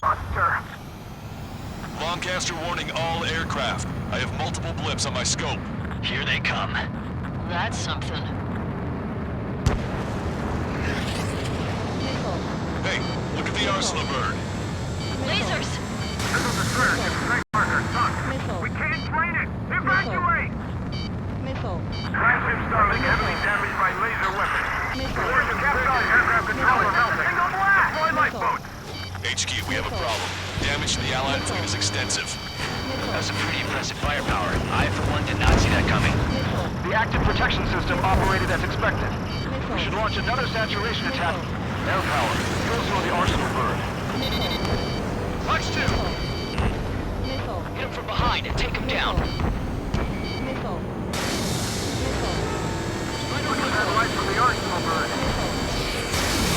Buster. Lancaster warning all aircraft. I have multiple blips on my scope. Here they come. That's something. Hey, look at the arsenal bird. Lasers! This is the surge. Strike marker. Tuck. We can't train it. Evacuate! Transit Starlink heavily damaged by laser weapons. Force capsize aircraft controller melting. Single blast! Deploy lifeboats. HQ, we have a problem. Damage to the Allied fleet is extensive. That's some pretty impressive firepower. I, for one, did not see that coming. The active protection system operated as expected. We should launch another saturation attack. Air power. You also know the arsenal bird. Watch two! Hit him from behind and take him down. Satellite from the arsenal bird.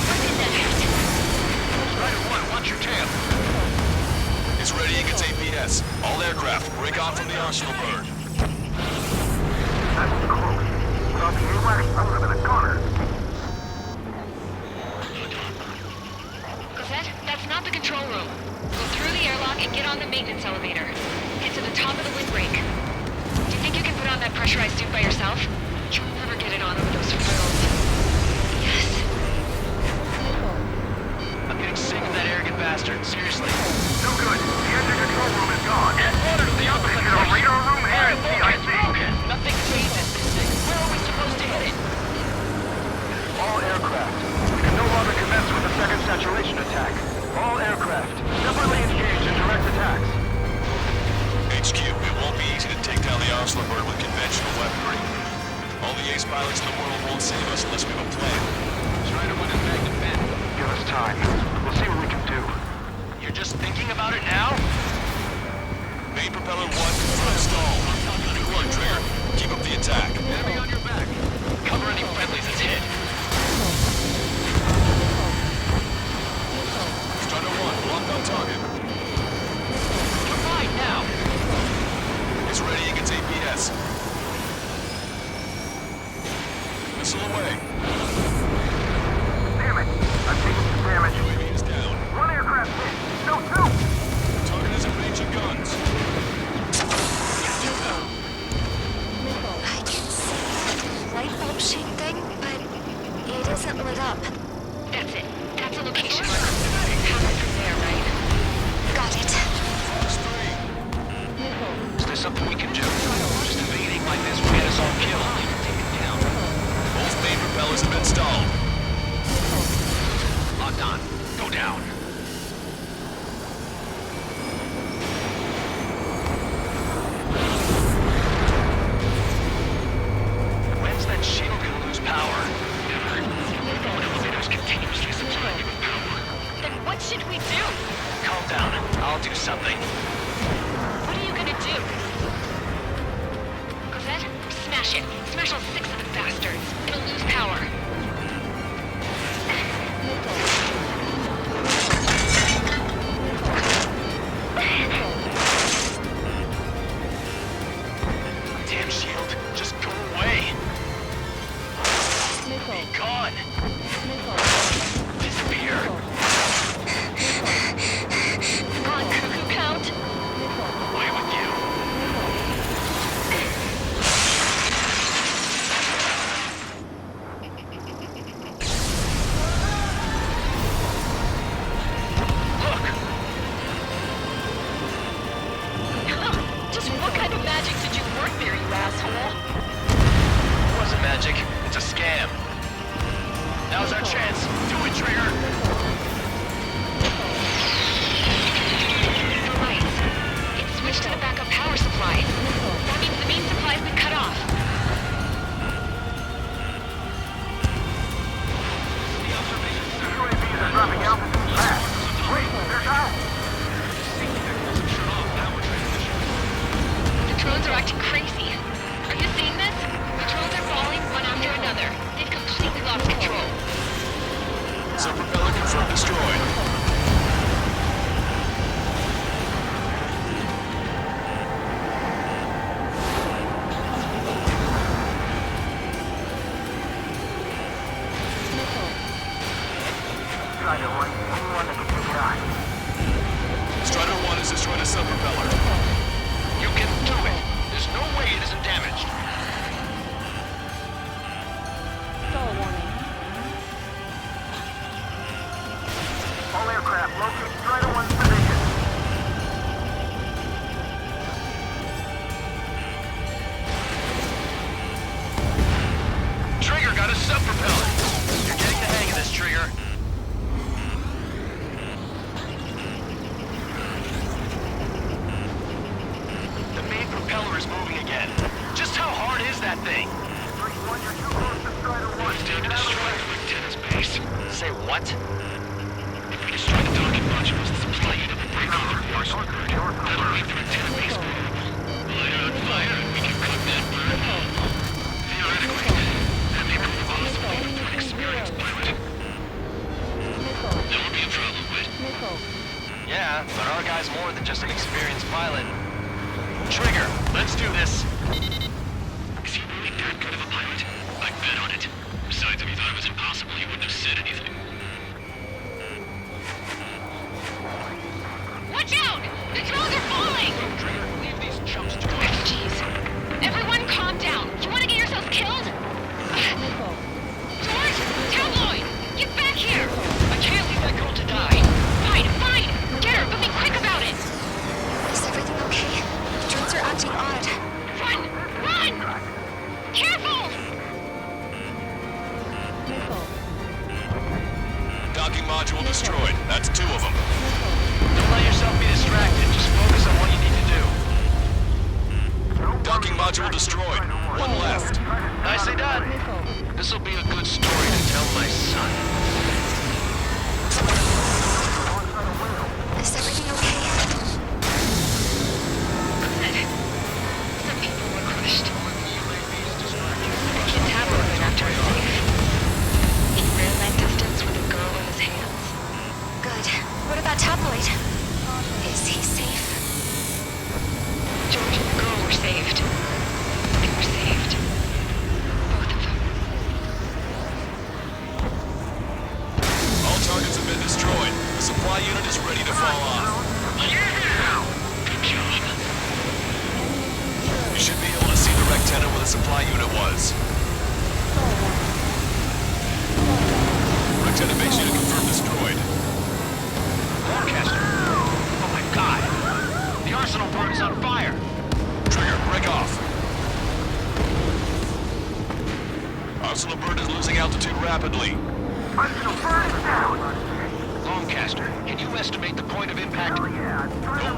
What did that hit? Strider 1, watch your tail. It's ready against APS. All aircraft, break off from the arsenal bird. That's close. Without the AWACS, I would have been a goner. Cosette, that's not the control room. Go through the airlock and get on the maintenance elevator. Get to the top of the windbreak. Do you think you can put on that pressurized suit by yourself? You'll never get it on over those hurdles. Yes. I'm getting sick of that arrogant bastard. Seriously. No good. The engine control room is gone. Head order to the opposite Get a radar room here in It's CIC. broken. Nothing phases this thing. Where are we supposed to hit it? All aircraft. We can no longer commence with a second saturation attack. All aircraft, separately engaged in direct attacks. HQ, it won't be easy to take down the arsenal bird with conventional weaponry. All the ace pilots in the world won't save us unless we have a plan. Strider 1 is Magnum Ben. Give us time. We'll see what we can do. You're just thinking about it now? Main propeller 1, confirm stall. Good work, Trigger. Keep up the attack. Enemy on your back. Cover any friendlies that's hit. Strider 1, locked on target. You're fine now. It's ready against APS. Missile away. Damn it. I've taken some damage. UAV is down. One aircraft hit. No, two. Target is in range of guns. I can see the light bulb shaped thing, but it isn't lit up. That's it. That's a location marker. Power from there, right? Got it. Force 3. Is there something we can do? Just invading like this will get us all killed. Take it down. Both main propellers have been stalled. Locked on. Go down. When's that shield gonna lose power? Never. One elevator's continuously supplying it with power. Then what should we do? Calm down. I'll do something. What are you gonna do? Cosette, smash it. Smash all 6 of the bastards. It'll lose power. Damn shield. Just go away. Be gone. Disappear. On cuckoo count. Away with you. Locate Strider 1's position. Trigger got a sub-propeller. You're getting the hang of this, Trigger. The main propeller is moving again. Just how hard is that thing? 3-1, you're too close to Strider 1. It's down to Get out of destroy the way. the antenna's base. Say what? If we destroy the docking modules, the supply unit will break over the arsenal bird. That'll make the antenna base vulnerable. Light it on fire and we can cut that bird. Theoretically, that may prove possible with an experienced pilot. That would be a problem, Whit. Yeah, but our guy's more than just an experienced pilot. Trigger, let's do this. Is he really that good of a pilot? I'd bet on it. Besides, if he thought it was impossible, he wouldn't have said anything. Watch out! The drones are falling! Trigger, leave these chumps to Oh, us. jeez. Everyone calm down. You want to get yourself killed? George! Tabloid! Get back here! I can't leave that girl to die. Fine, fine! Get her, but be quick about it! Is everything okay? The drones are acting odd. Run! Run! Careful! Docking module destroyed. That's 2 of them. Don't let yourself be distracted. Just focus on what you need to do. Docking module destroyed. 1 left. Nicely done. This'll be a good story to tell my son. Is everything okay? Good. Some people were crushed. The tabloid after is safe. He ran that distance with a girl in his hands. Good. What about Tabloid? Is he safe? George and the girl were saved. They were saved. Both of them. All targets have been destroyed. The supply unit is ready to fall off. Good job. You should be able to see the rectenna where the supply unit was. Rectenna base unit confirmed destroyed. Lancaster. Oh my god. The arsenal bird is on fire. Trigger, break off. Arsenal bird is losing altitude rapidly. Arsenal bird is down. Lancaster, can you estimate the point of impact? Don't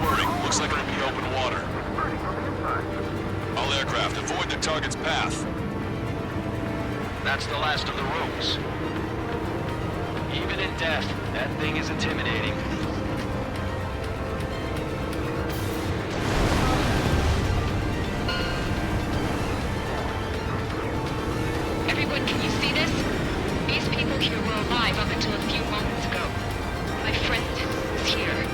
worry, looks like it'll be open water. All aircraft, avoid the target's path. That's the last of the rooms. Even in death, that thing is intimidating. Everyone, can you see this? These people here were alive up until a few moments ago. My friend is here.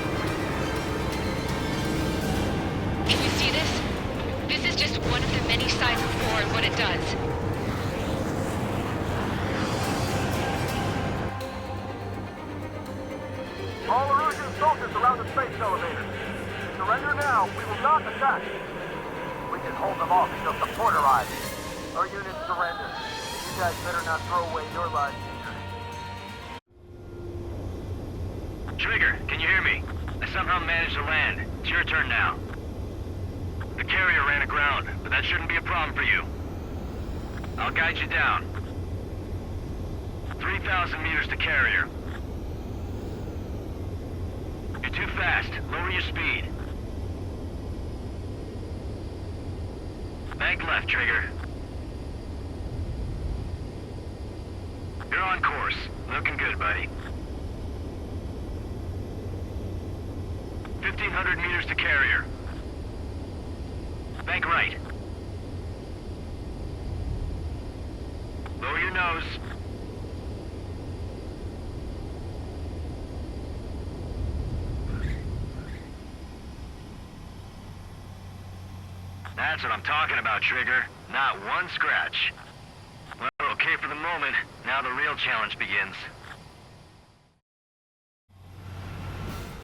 Can you see this? This is just one of the many sides of war and what it does. All Erusian soldiers around the space elevator. Surrender now. We will not attack. We can hold them off until support arrives. Our units surrender. You guys better not throw away your lives either. Trigger, can you hear me? I somehow managed to land. It's your turn now. The carrier ran aground, but that shouldn't be a problem for you. I'll guide you down. 3,000 meters to carrier. You're too fast. Lower your speed. Bank left, Trigger. You're on course. Looking good, buddy. 1,500 meters to carrier. Bank right. Lower your nose. That's what I'm talking about, Trigger. Not one scratch. Well, okay for the moment. Now the real challenge begins.